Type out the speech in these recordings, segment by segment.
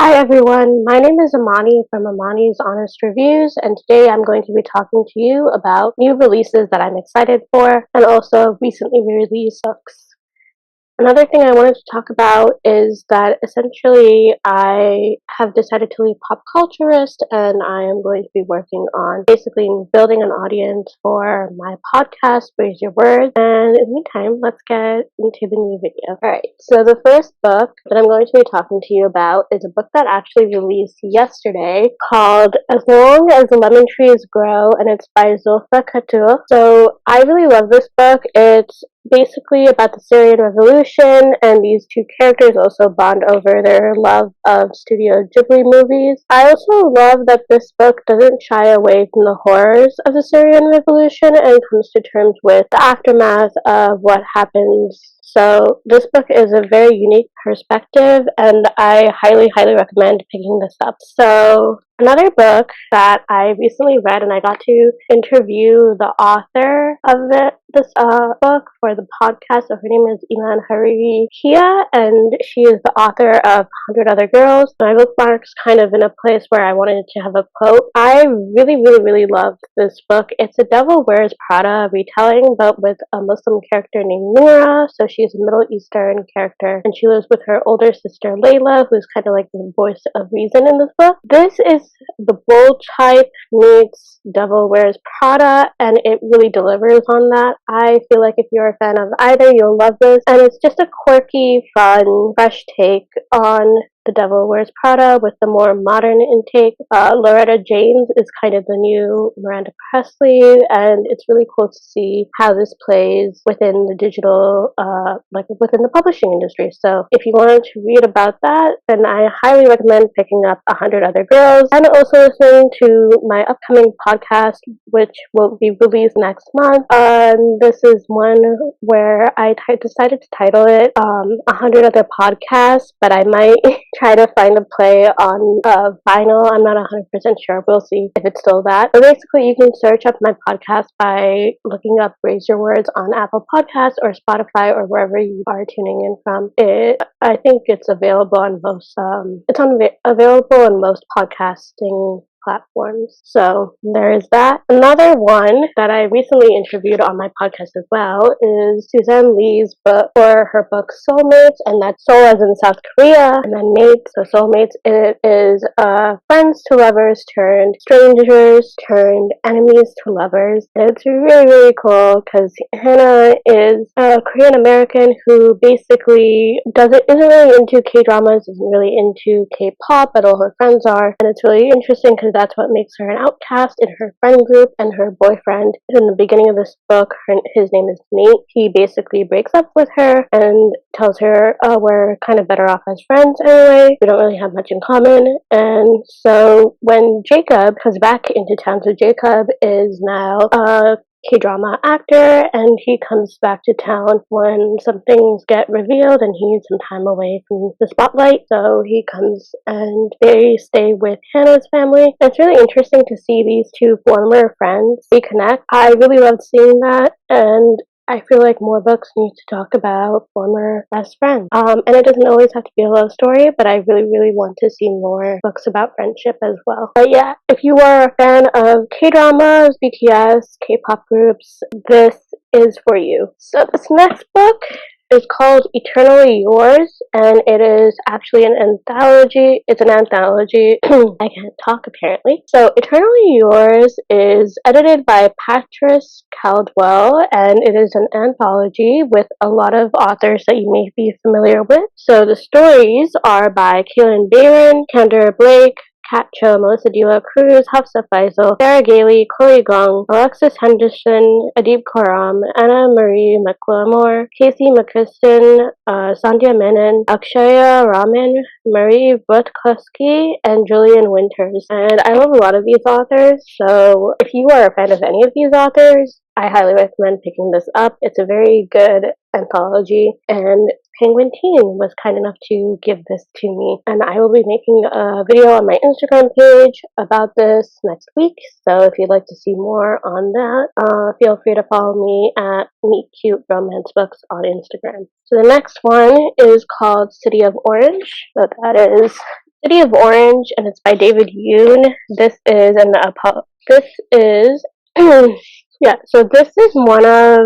Hi everyone, my name is Amani from Amani's Honest Reviews, and today I'm going to be talking to you about new releases that I'm excited for and also recently released books. Another thing I wanted to talk about is that essentially I have decided to leave pop culturist and I am going to be working on basically building an audience for my podcast, Raise Your Words. And in the meantime, let's get into the new video. Alright, so the first book that I'm going to be talking to you about is a book that actually released yesterday called As Long as Lemon Trees Grow, and it's by Zulfa Khatun. So I really love this book. It's basically about the Syrian Revolution, and these two characters also bond over their love of Studio Ghibli movies. I also love that this book doesn't shy away from the horrors of the Syrian Revolution and comes to terms with the aftermath of what happens. So this book is a very unique perspective, and I highly recommend picking this up. So another book that I recently read, and I got to interview the author of this book for the podcast. So her name is Iman Hariri Kia, and she is the author of 100 Other Girls. My bookmark's kind of in a place where I wanted to have a quote. I really loved this book. It's a Devil Wears Prada retelling, but with a Muslim character named Noura. So she's a Middle Eastern character, and she lives with her older sister Layla, who's kind of like the voice of reason in this book. This is the bold type meets Devil Wears Prada, and it really delivers on that. I feel like if you're a fan of either, you'll love this, and it's just a quirky, fun, fresh take on The Devil Wears Prada with the more modern intake. Loretta James is kind of the new Miranda Presley, and it's really cool to see how this plays within the digital, within the publishing industry. So if you wanted to read about that, then I highly recommend picking up 100 Other Girls, and also listening to my upcoming podcast, which will be released next month. This is one where I decided to title it 100 Other Podcasts, but I might try to find a play on vinyl. I'm not 100% sure. We'll see if it's still that. But basically, you can search up my podcast by looking up Raise Your Words on Apple Podcasts or Spotify or wherever you are tuning in from. I think it's available on most. Available on most podcasting platforms. So there is that. Another one that I recently interviewed on my podcast as well is Suzanne Lee's book for her book Soulmates, and that's Soul as in South Korea, and then Mates. So Soulmates, it is friends to lovers turned strangers turned enemies to lovers. And it's really cool because Hannah is a Korean American who basically isn't really into K-dramas, isn't really into K-pop, but all her friends are, and it's really interesting because that's what makes her an outcast in her friend group. And her boyfriend, in the beginning of this book, his name is Nate. He basically breaks up with her and tells her, we're kind of better off as friends anyway. We don't really have much in common. And so when Jacob comes back into town, so Jacob is now a K-drama actor, and he comes back to town when some things get revealed and he needs some time away from the spotlight. So he comes and they stay with Hannah's family. It's really interesting to see these two former friends reconnect. I really loved seeing that, and I feel like more books need to talk about former best friends. And it doesn't always have to be a love story, but I really want to see more books about friendship as well. But yeah, if you are a fan of K-dramas, BTS, K-pop groups, this is for you. So this next book is called Eternally Yours, and it is actually an anthology. It's an anthology. I can't talk apparently. So Eternally Yours is edited by Patrice Caldwell, and it is an anthology with a lot of authors that you may be familiar with. So the stories are by Kaylin Bayron, Kendra Blake, Kat Cho, Melissa De La Cruz, Hafsa Faisal, Sarah Gailey, Chloe Gong, Alexis Henderson, Adib Khorram, Anna Marie McLemore, Casey McKiston, Sandhya Menon, Akshaya Raman, Marie Butkowski, and Julian Winters. And I love a lot of these authors, so if you are a fan of any of these authors, I highly recommend picking this up. It's a very good anthology, and Penguin Teen was kind enough to give this to me, and I will be making a video on my Instagram page about this next week. So if you'd like to see more on that, feel free to follow me at Meet Cute Romance Books on Instagram. So the next one is called City of Orange. So that is City of Orange, and it's by David Yoon. This is yeah. So this is one of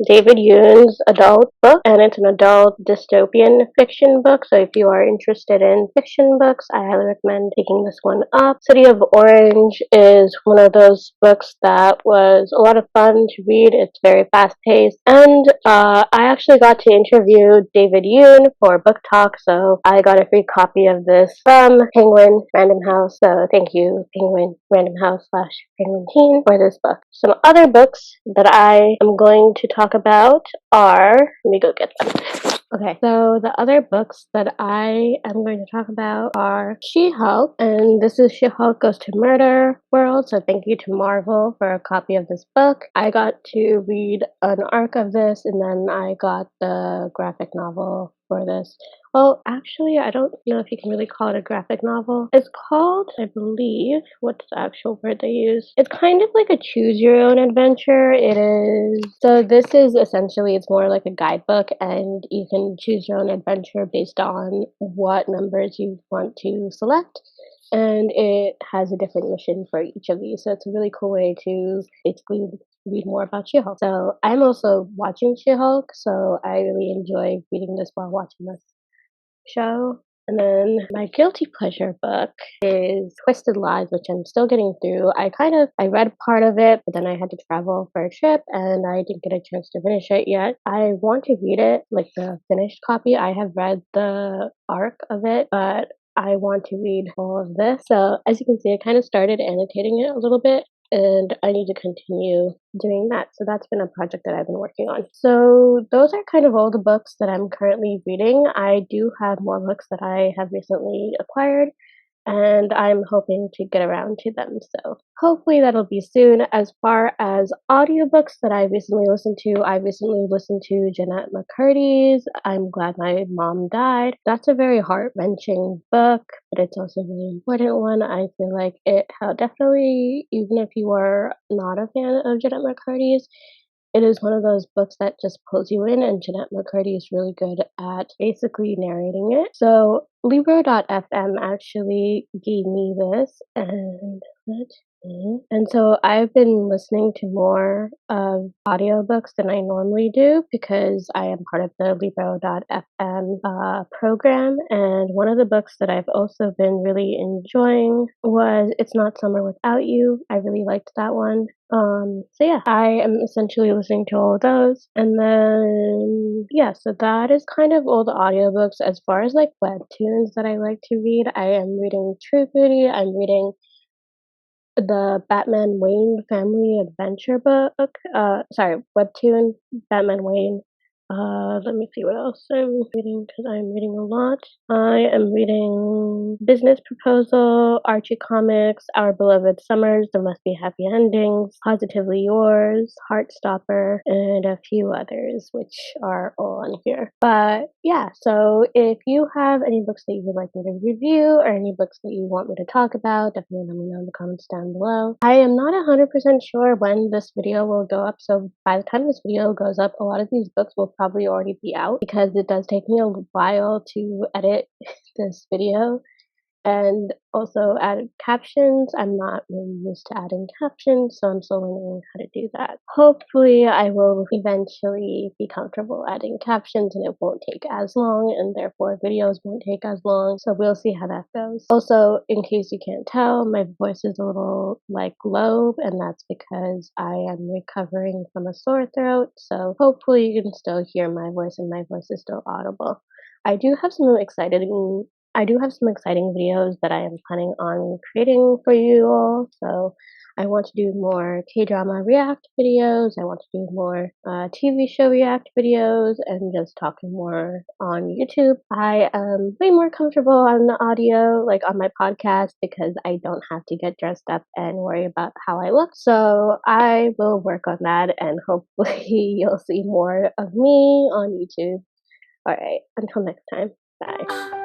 David Yoon's adult books, and it's an adult dystopian fiction book. So if you are interested in fiction books, I highly recommend picking this one up. City of Orange is one of those books that was a lot of fun to read. It's very fast paced, and I actually got to interview David Yoon for book talk, so I got a free copy of this from Penguin Random House. So thank you, Penguin Random House / Penguin Teen, for this book. Some other books that I am going to talk about are, let me go get them. Okay, so the other books that I am going to talk about are She-Hulk, and this is She-Hulk Goes to Murder World, so thank you to Marvel for a copy of this book. I got to read an arc of this, and then I got the graphic novel for this. Well, actually, I don't know if you can really call it a graphic novel. It's called, I believe, what's the actual word they use? It's kind of like a choose your own adventure. It is, so this is essentially, it's more like a guidebook, and you can choose your own adventure based on what numbers you want to select. And it has a different mission for each of these. So it's a really cool way to basically read more about She-Hulk. So I'm also watching She-Hulk, so I really enjoy reading this while watching this show. And then my guilty pleasure book is Twisted Lies, which I'm still getting through. I read part of it, but then I had to travel for a trip and I didn't get a chance to finish it yet. I want to read it, like the finished copy. I have read the arc of it, but I want to read all of this. So as you can see, I kind of started annotating it a little bit, and I need to continue doing that. So that's been a project that I've been working on. So those are kind of all the books that I'm currently reading. I do have more books that I have recently acquired, and I'm hoping to get around to them. So hopefully that'll be soon. As far as audiobooks that I recently listened to Jeanette McCurdy's I'm Glad My Mom Died. That's a very heart-wrenching book, but it's also a really important one. I feel like it definitely, even if you are not a fan of Jeanette McCurdy's, it is one of those books that just pulls you in, and Jeanette McCurdy is really good at basically narrating it. So Libro.fm actually gave me this, and so I've been listening to more of audiobooks than I normally do because I am part of the Libro.fm program. And one of the books that I've also been really enjoying was It's Not Summer Without You. I really liked that one. So yeah, I am essentially listening to all of those. And then, yeah, so that is kind of all the audiobooks. As far as like webtoons that I like to read, I am reading True Beauty. I'm reading the Batman Wayne Family Adventure book. Webtoon, Batman Wayne. Let me see what else I'm reading because I'm reading a lot. I am reading Business Proposal, Archie Comics, Our Beloved Summers, There Must Be Happy Endings, Positively Yours, Heartstopper, and a few others, which are all on here. But yeah, so if you have any books that you would like me to review or any books that you want me to talk about, definitely let me know in the comments down below. I am not 100% sure when this video will go up, so by the time this video goes up, a lot of these books will probably already be out because it does take me a while to edit this video and also add captions. I'm not really used to adding captions, so I'm still learning how to do that. Hopefully I will eventually be comfortable adding captions and it won't take as long, and therefore videos won't take as long, so we'll see how that goes. Also, in case you can't tell, my voice is a little like low, and that's because I am recovering from a sore throat, so hopefully you can still hear my voice and my voice is still audible. I do have some exciting videos that I am planning on creating for you all. So I want to do more K-drama react videos. I want to do more TV show react videos and just talking more on YouTube. I am way more comfortable on the audio, like on my podcast, because I don't have to get dressed up and worry about how I look. So I will work on that, and hopefully you'll see more of me on YouTube. Alright, until next time, bye.